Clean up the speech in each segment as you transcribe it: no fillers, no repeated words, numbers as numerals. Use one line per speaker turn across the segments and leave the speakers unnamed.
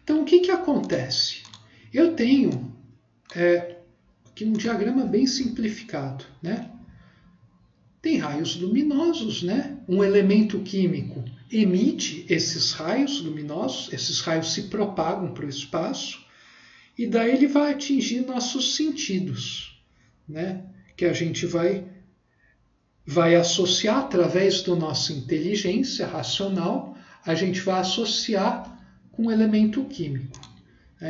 Então, o que que acontece? Eu tenho aqui um diagrama bem simplificado, né? Tem raios luminosos, né? Um elemento químico emite esses raios luminosos, esses raios se propagam para o espaço, e daí ele vai atingir nossos sentidos, né? Que a gente vai associar através da nossa inteligência racional, a gente vai associar com um elemento químico.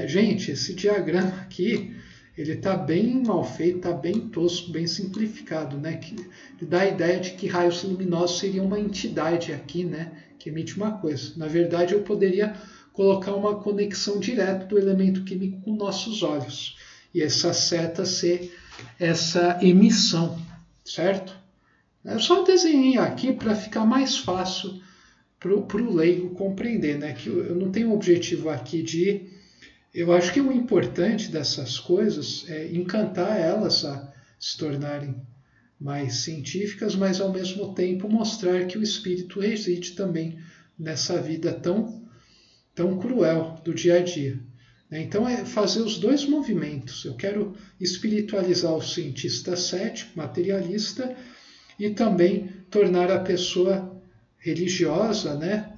Gente, esse diagrama aqui, ele está bem mal feito, está bem tosco, bem simplificado, né? Que dá a ideia de que raios luminosos seria uma entidade aqui, né? Que emite uma coisa. Na verdade, eu poderia colocar uma conexão direta do elemento químico com nossos olhos. E essa seta ser essa emissão, certo? Eu só desenhei aqui para ficar mais fácil para o leigo compreender, né? Que eu não tenho o objetivo aqui de... Eu acho que o importante dessas coisas é encantar elas a se tornarem mais científicas, mas ao mesmo tempo mostrar que o espírito reside também nessa vida tão cruel do dia a dia. Então é fazer os dois movimentos. Eu quero espiritualizar o cientista cético, materialista, e também tornar a pessoa religiosa, né,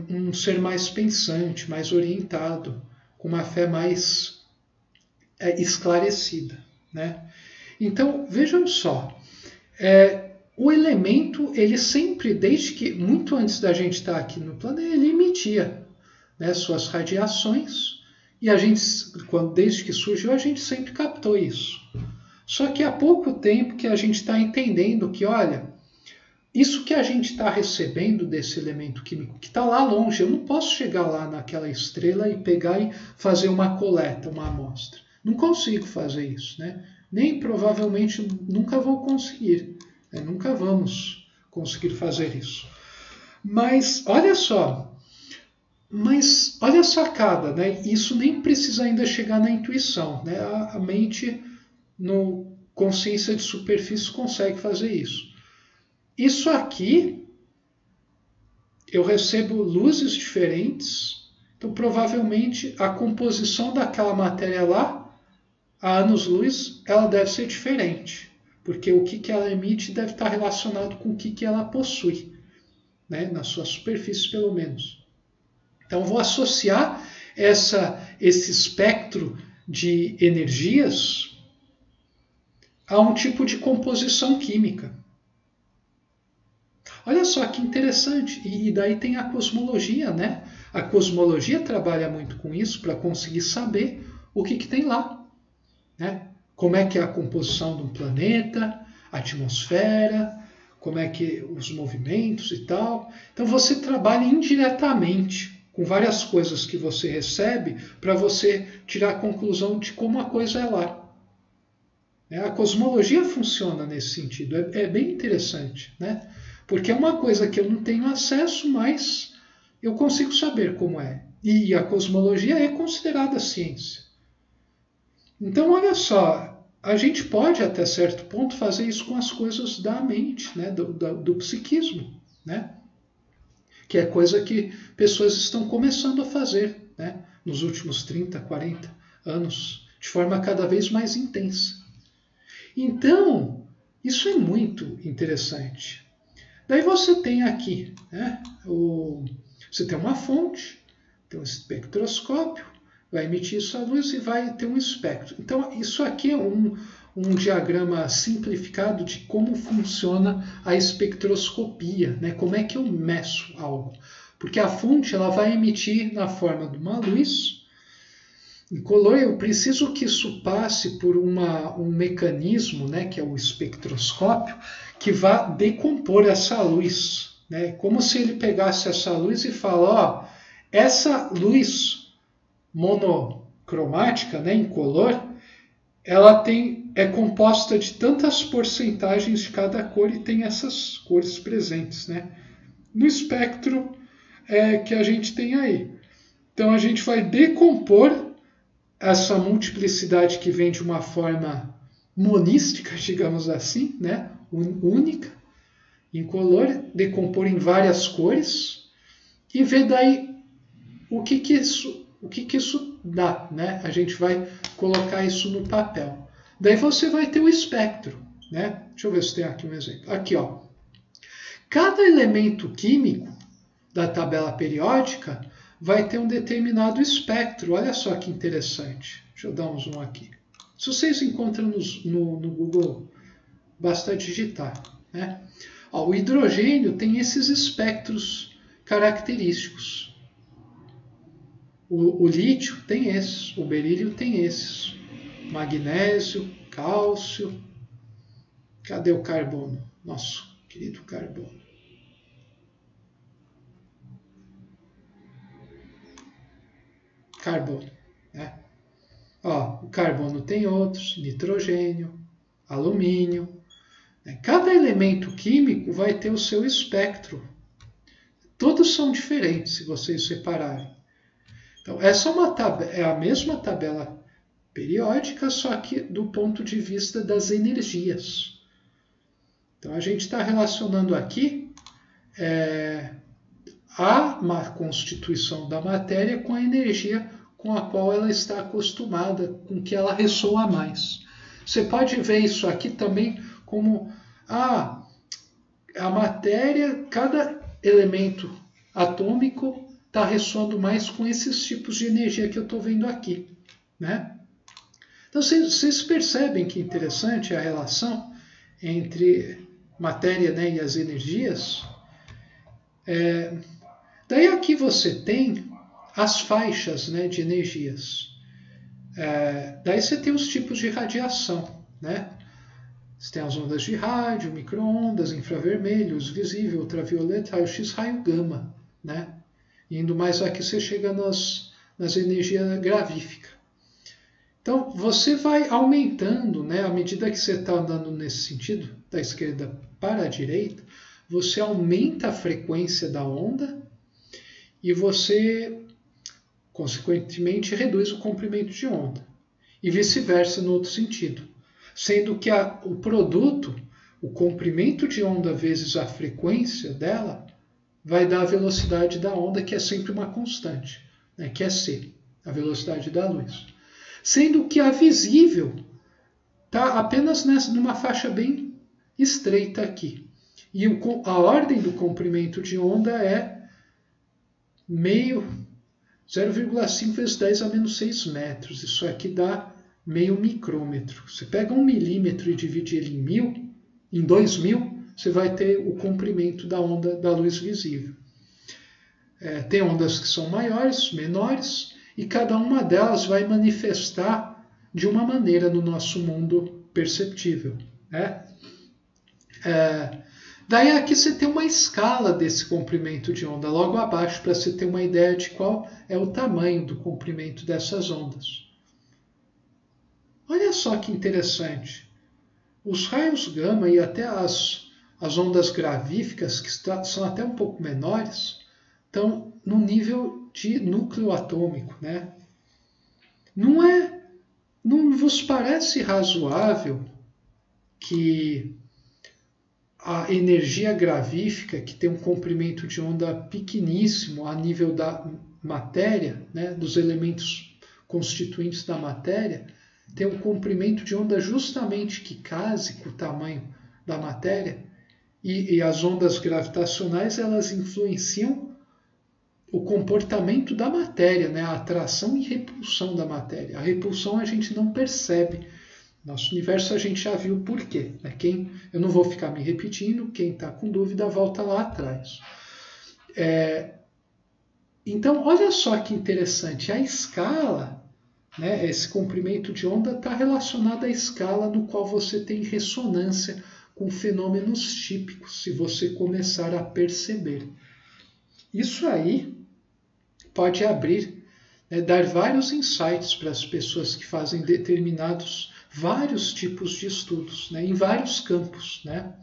um ser mais pensante, mais orientado, com uma fé mais esclarecida, né? Então, vejam só, o elemento, ele sempre, desde que, muito antes da gente estar aqui no planeta, ele emitia, né, suas radiações, e a gente, desde que surgiu, a gente sempre captou isso. Só que há pouco tempo que a gente está entendendo que, olha, isso que a gente está recebendo desse elemento químico, que está lá longe, eu não posso chegar lá naquela estrela e pegar e fazer uma coleta, uma amostra. Não consigo fazer isso, né? Nem provavelmente nunca vou conseguir. Nunca vamos conseguir fazer isso. Mas olha só, olha a sacada, né? Isso nem precisa ainda chegar na intuição, né? A mente, no consciência de superfície, consegue fazer isso. Isso aqui, eu recebo luzes diferentes, então provavelmente a composição daquela matéria lá, a anos-luz, ela deve ser diferente, porque o que ela emite deve estar relacionado com o que ela possui, né? Na sua superfície pelo menos. Então vou associar esse espectro de energias a um tipo de composição química. Olha só que interessante, e daí tem a cosmologia, né? A cosmologia trabalha muito com isso para conseguir saber o que tem lá, né? Como é que é a composição de um planeta, a atmosfera, como é que os movimentos e tal. Então você trabalha indiretamente com várias coisas que você recebe para você tirar a conclusão de como a coisa é lá. A cosmologia funciona nesse sentido, é bem interessante, né? Porque é uma coisa que eu não tenho acesso, mas eu consigo saber como é. E a cosmologia é considerada ciência. Então, olha só, a gente pode, até certo ponto, fazer isso com as coisas da mente, né? do psiquismo, né? Que é coisa que pessoas estão começando a fazer, né? Nos últimos 30, 40 anos, de forma cada vez mais intensa. Então, isso é muito interessante. Daí você tem aqui, né, você tem uma fonte, tem um espectroscópio, vai emitir sua luz e vai ter um espectro. Então, isso aqui é um diagrama simplificado de como funciona a espectroscopia, né? Como é que eu meço algo. Porque a fonte ela vai emitir na forma de uma luz incolor. Eu preciso que isso passe por um mecanismo, né, que é o espectroscópio, que vá decompor essa luz, né? Como se ele pegasse essa luz e fala, essa luz monocromática, né, incolor, ela é composta de tantas porcentagens de cada cor e tem essas cores presentes, né, no espectro que a gente tem aí. Então a gente vai decompor essa multiplicidade que vem de uma forma monística, digamos assim, né, única, incolor, decompor em várias cores e ver daí o que que isso dá, né? A gente vai colocar isso no papel. Daí você vai ter o espectro, né? Deixa eu ver se tem aqui um exemplo. Aqui, ó. Cada elemento químico da tabela periódica vai ter um determinado espectro. Olha só que interessante. Deixa eu dar um zoom aqui. Se vocês encontram no Google, basta digitar, né? Ó, o hidrogênio tem esses espectros característicos. O lítio tem esses, o berílio tem esses. Magnésio, cálcio. Cadê o carbono? Nosso querido carbono. Carbono, né? Ó, o carbono tem outros, nitrogênio, alumínio. Né? Cada elemento químico vai ter o seu espectro. Todos são diferentes, se vocês separarem. Então, essa é a mesma tabela periódica, só que do ponto de vista das energias. Então, a gente está relacionando aqui a constituição da matéria com a energia com a qual ela está acostumada, com que ela ressoa mais. Você pode ver isso aqui também como a matéria, cada elemento atômico está ressoando mais com esses tipos de energia que eu estou vendo aqui, né? Então vocês percebem que interessante a relação entre matéria, né, e as energias. Daí aqui você tem as faixas, né, de energias. Daí você tem os tipos de radiação, né? Você tem as ondas de rádio, micro-ondas, infravermelho, luz visível, ultravioleta, raio-x, raio gama, né? Indo mais aqui você chega nas energias gravíficas. Então você vai aumentando, né, à medida que você está andando nesse sentido, da esquerda para a direita, você aumenta a frequência da onda e você, consequentemente, reduz o comprimento de onda. E vice-versa no outro sentido. Sendo que o produto, o comprimento de onda vezes a frequência dela, vai dar a velocidade da onda, que é sempre uma constante, né, que é c, a velocidade da luz. Sendo que a visível está apenas numa faixa bem estreita aqui. E a ordem do comprimento de onda é 0,5 vezes 10 a menos 6 metros. Isso aqui dá meio micrômetro. Você pega 1 milímetro e divide ele em 2.000, você vai ter o comprimento da onda da luz visível. Tem ondas que são maiores, menores, e cada uma delas vai manifestar de uma maneira no nosso mundo perceptível, né? Daí aqui você tem uma escala desse comprimento de onda logo abaixo, para você ter uma ideia de qual é o tamanho do comprimento dessas ondas. Olha só que interessante. Os raios gama e até as ondas gravíficas, que são até um pouco menores, estão no nível de núcleo atômico, né? Não vos parece razoável que a energia gravífica, que tem um comprimento de onda pequeníssimo a nível da matéria, né, dos elementos constituintes da matéria, tem um comprimento de onda justamente que case com o tamanho da matéria, e as ondas gravitacionais elas influenciam o comportamento da matéria, né, a atração e repulsão da matéria. A repulsão a gente não percebe. Nosso universo a gente já viu por quê. Né? Eu não vou ficar me repetindo, quem está com dúvida volta lá atrás. Então, olha só que interessante, a escala, né, esse comprimento de onda está relacionado à escala no qual você tem ressonância com fenômenos típicos, se você começar a perceber. Isso aí pode abrir, né, dar vários insights para as pessoas que fazem vários tipos de estudos, né, em vários campos, né,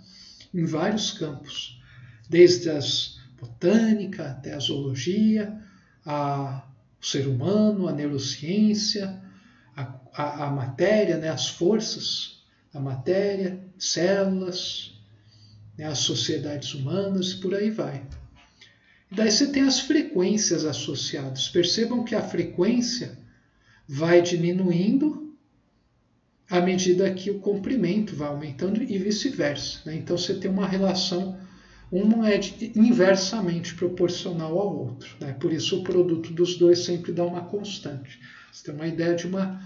em vários campos, desde as botânica até a zoologia, o ser humano, a neurociência, a matéria, né, as forças da matéria, células, né, as sociedades humanas e por aí vai. Daí você tem as frequências associadas. Percebam que a frequência vai diminuindo à medida que o comprimento vai aumentando e vice-versa, né? Então você tem uma relação, uma é inversamente proporcional ao outro, né? Por isso o produto dos dois sempre dá uma constante. Você tem uma ideia de uma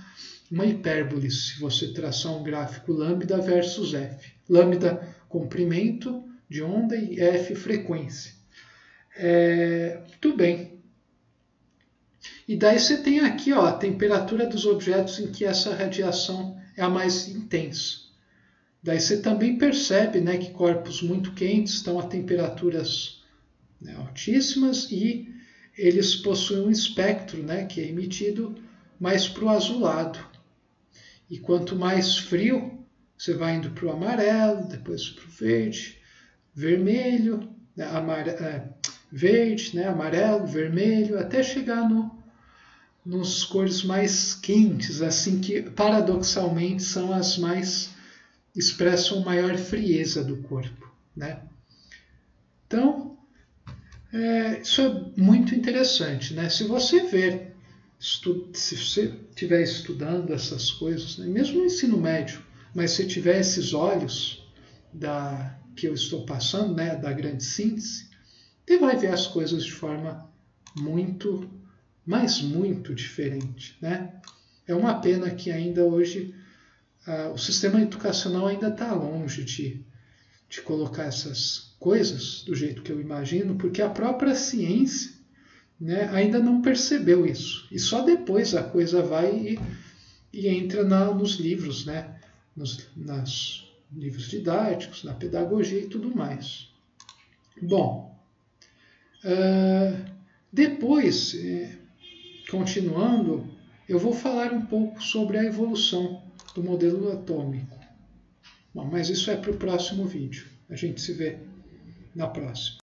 hipérbole se você traçar um gráfico lambda versus f. Lambda, comprimento de onda, e f, frequência. Muito bem. E daí você tem aqui, ó, a temperatura dos objetos em que essa radiação é a mais intensa. Daí você também percebe, né, que corpos muito quentes estão a temperaturas, né, altíssimas, e eles possuem um espectro, né, que é emitido mais para o azulado. E quanto mais frio, você vai indo para o amarelo, depois para o verde, vermelho, né, verde, né, amarelo, vermelho, até chegar nos cores mais quentes, assim, que paradoxalmente são as mais expressam maior frieza do corpo, né? Então, isso é muito interessante, né? Se você ver, se você estiver estudando essas coisas, né, mesmo no ensino médio, mas se tiver esses olhos que eu estou passando, né, da grande síntese, você vai ver as coisas de forma muito, mas muito diferente, né? É uma pena que ainda hoje o sistema educacional ainda está longe de colocar essas coisas do jeito que eu imagino, porque a própria ciência, né, ainda não percebeu isso. E só depois a coisa vai e entra nos livros, né, nos livros didáticos, na pedagogia e tudo mais. Bom, depois, continuando, eu vou falar um pouco sobre a evolução do modelo atômico. Bom, mas isso é para o próximo vídeo. A gente se vê na próxima.